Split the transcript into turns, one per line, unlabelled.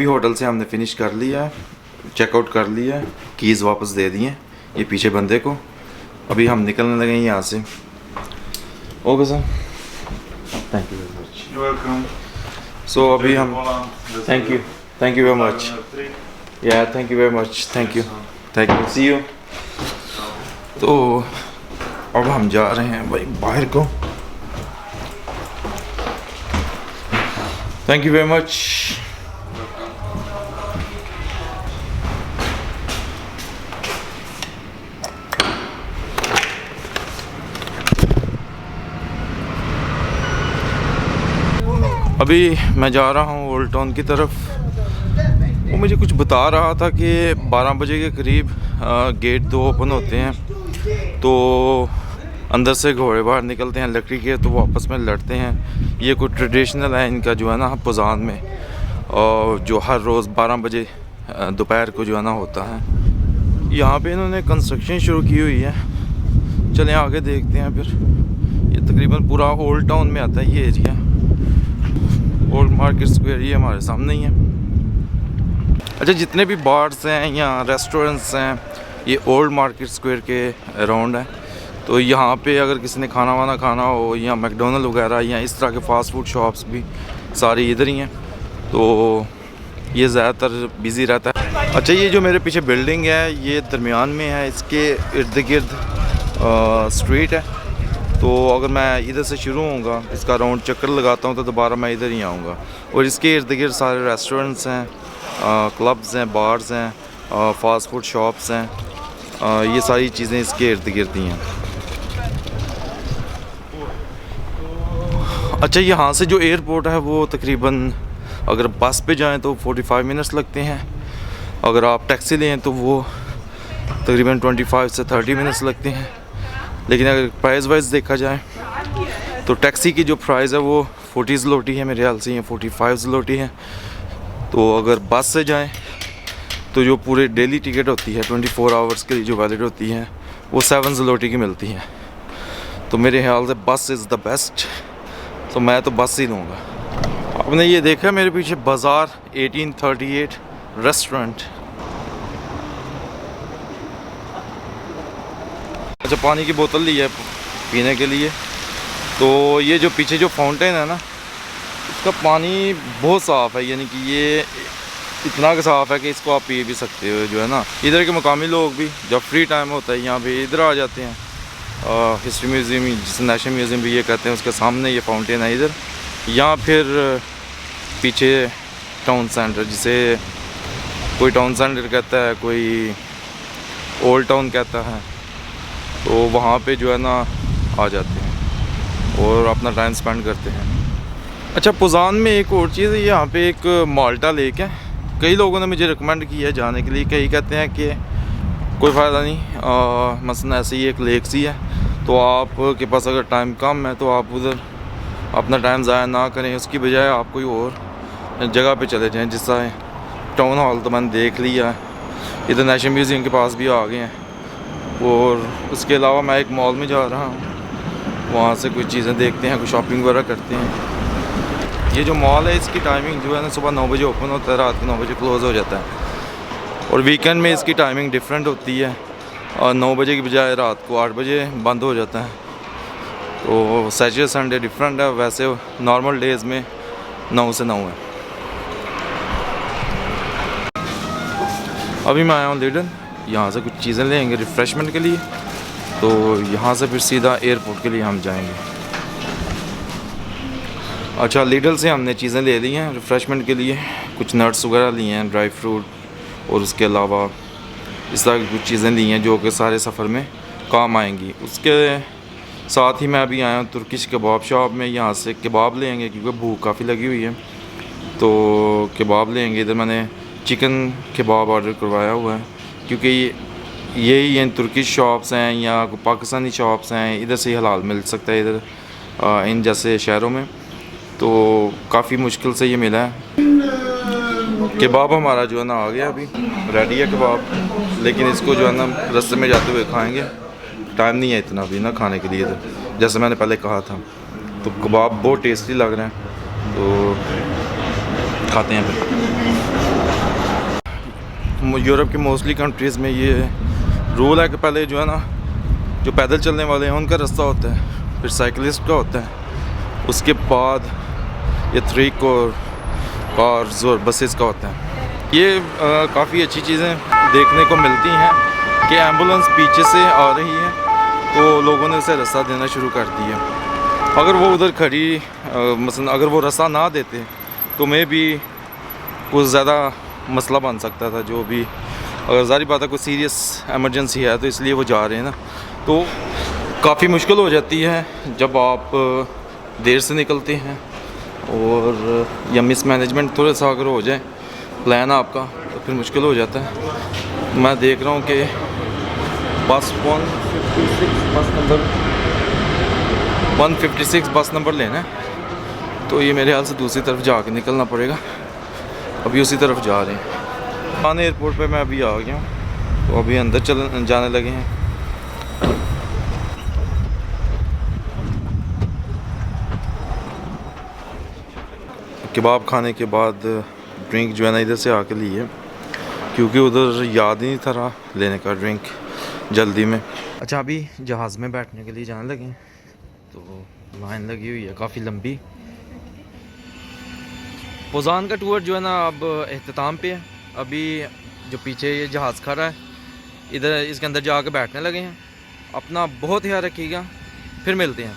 अभी होटल से हमने फ़िनिश कर लिया है, चेकआउट कर लिया है, कीज़ वापस दे दिए ये पीछे बंदे को। अभी हम निकलने लगे हैं यहाँ से। Okay sir, thank you very much.
Welcome.
So अभी हम थैंक यू वेरी मच। या thank you very much, thank you see you. तो अब हम जा रहे हैं भाई बाहर को। Thank you very much. अभी मैं जा रहा हूँ ओल्ड टाउन की तरफ। वो मुझे कुछ बता रहा था कि 12 बजे के करीब गेट 2 ओपन होते हैं, तो अंदर से घोड़े बाहर निकलते हैं लकड़ी के, तो वो आपस में लड़ते हैं। ये कुछ ट्रेडिशनल है इनका जो है ना पुजान में, और जो हर रोज़ 12 बजे दोपहर को जो है ना होता है। यहाँ पे इन्होंने कंस्ट्रक्शन शुरू की हुई है। चलें आगे देखते हैं फिर। ये तकरीबन पूरा ओल्ड टाउन में आता है ये एरिया। ओल्ड मार्केट स्क्वायर ये हमारे सामने ही है। अच्छा, जितने भी बार्स हैं या रेस्टोरेंट्स हैं ये ओल्ड मार्केट स्क्वायर के अराउंड है। तो यहाँ पे अगर किसी ने खाना वाना खाना हो या मैकडोनल्ड वगैरह या इस तरह के फ़ास्ट फूड शॉप्स भी सारी इधर ही हैं, तो ये ज़्यादातर बिज़ी रहता है। अच्छा, ये जो मेरे पीछे बिल्डिंग है ये दरमियान में है, इसके इर्द गिर्द स्ट्रीट है। तो अगर मैं इधर से शुरू होऊंगा, इसका राउंड चक्कर लगाता हूँ, तो दोबारा मैं इधर ही आऊँगा। और इसके इर्द गिर्द सारे रेस्टोरेंट्स हैं, क्लब्स हैं, बार्स हैं, फ़ास्ट फूड शॉप्स हैं। ये सारी चीज़ें इसके इर्द गिर्द ही हैं। अच्छा, यहाँ से जो एयरपोर्ट है वो तकरीबन अगर बस पे जाएं तो 45 मिनट्स लगते हैं। अगर आप टैक्सी लें तो वो तकरीबन 25 से 30 मिनट्स लगते हैं। लेकिन अगर प्राइस वाइज देखा जाए तो टैक्सी की जो प्राइस है वो 40 ज़लोटी है, मेरे ख्याल से ये 45 ज़लोटी है। तो अगर बस से जाएं तो जो पूरे डेली टिकट होती है 24 आवर्स के लिए जो वैलिड होती है वो 7 ज़लोटी की मिलती है। तो मेरे ख्याल से बस इज़ द बेस्ट, तो मैं तो बस ही लूँगा। आपने ये देखा मेरे पीछे बाज़ार 1838 रेस्टोरेंट। अच्छा, पानी की बोतल ली है पीने के लिए। तो ये जो पीछे जो फाउंटेन है ना, इसका पानी बहुत साफ़ है, यानी कि ये इतना साफ़ है कि इसको आप पी भी सकते हो जो है ना। इधर के मुकामी लोग भी जब फ्री टाइम होता है यहाँ पे इधर आ जाते हैं। हिस्ट्री म्यूज़ियम, जिसे नेशनल म्यूज़ियम भी ये कहते हैं, उसके सामने ये फाउंटेन है इधर। यहाँ फिर पीछे टाउन सेंटर, जिसे कोई टाउन सेंटर कहता है, कोई ओल्ड टाउन कहता है, तो वहाँ पे जो है ना आ जाते हैं और अपना टाइम स्पेंड करते हैं। अच्छा, पुजान में एक और चीज़ है, यहाँ पे एक माल्टा लेक है। कई लोगों ने मुझे रिकमेंड किया है जाने के लिए, कई कहते हैं कि कोई फ़ायदा नहीं, मसलन ऐसे ही एक लेक सी है, तो आपके पास अगर टाइम कम है तो आप उधर अपना टाइम ज़ाया ना करें, उसकी बजाय आप कोई और जगह पे चले जाएं। जिस तरह टाउन हॉल तो मैंने देख लिया है, इधर नेशनल म्यूज़ियम के पास भी आ गए हैं, और उसके अलावा मैं एक मॉल में जा रहा हूँ, वहाँ से कुछ चीज़ें देखते हैं, कुछ शॉपिंग वगैरह करते हैं। ये जो मॉल है इसकी टाइमिंग जो है ना सुबह 9 बजे ओपन होता है, रात को 9 बजे क्लोज़ हो जाता है। और वीकेंड में इसकी टाइमिंग डिफरेंट होती है, और 9 बजे की बजाय रात को 8 बजे बंद हो जाता है। तो सैटरडे संडे डिफरेंट है, वैसे नॉर्मल डेज़ में 9 से 9 है। अभी मैं आया हूँ लिडन, यहाँ से कुछ चीज़ें लेंगे रिफ़्रेशमेंट के लिए, तो यहाँ से फिर सीधा एयरपोर्ट के लिए हम जाएंगे। अच्छा, लिडल से हमने चीज़ें ले ली हैं रिफ़्रेशमेंट के लिए, कुछ नट्स वगैरह लिए हैं, ड्राई फ्रूट, और उसके अलावा इस तरह की कुछ चीज़ें ली हैं जो कि सारे सफ़र में काम आएंगी। उसके साथ ही मैं अभी आया हूँ तुर्किश कबाब शॉप में, यहाँ से कबाब लेंगे क्योंकि भूख काफ़ी लगी हुई है, तो कबाब लेंगे। इधर मैंने चिकन कबाब ऑर्डर करवाया हुआ है, क्योंकि यही इन तुर्किश शॉप्स हैं या पाकिस्तानी शॉप्स हैं, इधर से ही हलाल मिल सकता है इधर इन जैसे शहरों में, तो काफ़ी मुश्किल से ये मिला है। कबाब हमारा जो है ना आ गया, अभी रेडी है कबाब, लेकिन इसको जो है ना रास्ते में जाते हुए खाएंगे। टाइम नहीं है इतना अभी ना खाने के लिए इधर, जैसे मैंने पहले कहा था। तो कबाब बहुत टेस्टी लग रहे हैं, तो खाते हैं फिर। यूरोप की मोस्टली कंट्रीज़ में ये रूल है कि पहले जो है ना, जो पैदल चलने वाले हैं उनका रास्ता होता है, फिर साइकिलिस्ट का होता है, उसके बाद ये 3 कार्स और बसेस का होता है। ये काफ़ी अच्छी चीज़ें देखने को मिलती हैं कि एम्बुलेंस पीछे से आ रही है तो लोगों ने उसे रास्ता देना शुरू कर दिया। अगर वो उधर खड़ी मसलन अगर वो रास्ता ना देते तो मैं भी कुछ ज़्यादा मसला बन सकता था। जो भी अगर ज़ाहिर बात है कोई सीरियस एमरजेंसी है तो इसलिए वो जा रहे हैं ना, तो काफ़ी मुश्किल हो जाती है जब आप देर से निकलते हैं और या मिसमैनेजमेंट थोड़ा सा अगर हो जाए प्लान आपका तो फिर मुश्किल हो जाता है। मैं देख रहा हूँ कि बस 156 बस नंबर लेना है, तो ये मेरे ख्याल से दूसरी तरफ जाके निकलना पड़ेगा। अभी उसी तरफ जा रहे हैं। खान एयरपोर्ट पे मैं अभी आ गया हूँ, तो अभी अंदर जाने लगे हैं। कबाब खाने के बाद ड्रिंक जो है ना इधर से आके ली है, क्योंकि उधर याद ही नहीं था रहा लेने का ड्रिंक जल्दी में। अच्छा, अभी जहाज़ में बैठने के लिए जाने लगे हैं, तो लाइन लगी हुई है काफ़ी लंबी। पोजान का टूर जो है ना अब अख्ताम पे है। अभी जो पीछे ये जहाज़ खड़ा है इधर, इसके अंदर जाके बैठने लगे हैं। अपना बहुत ख्याल रखिएगा, फिर मिलते हैं।